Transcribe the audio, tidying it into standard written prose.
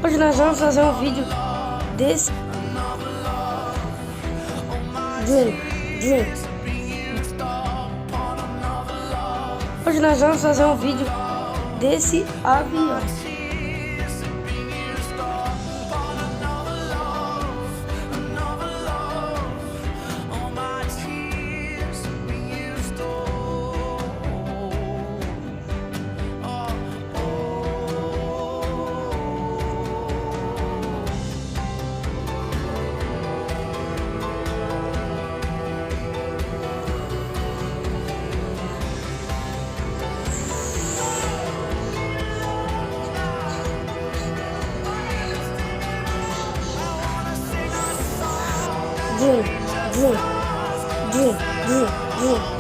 Hoje nós vamos fazer um vídeo desse Dream. Hoje nós vamos fazer um vídeo desse avião. Dream.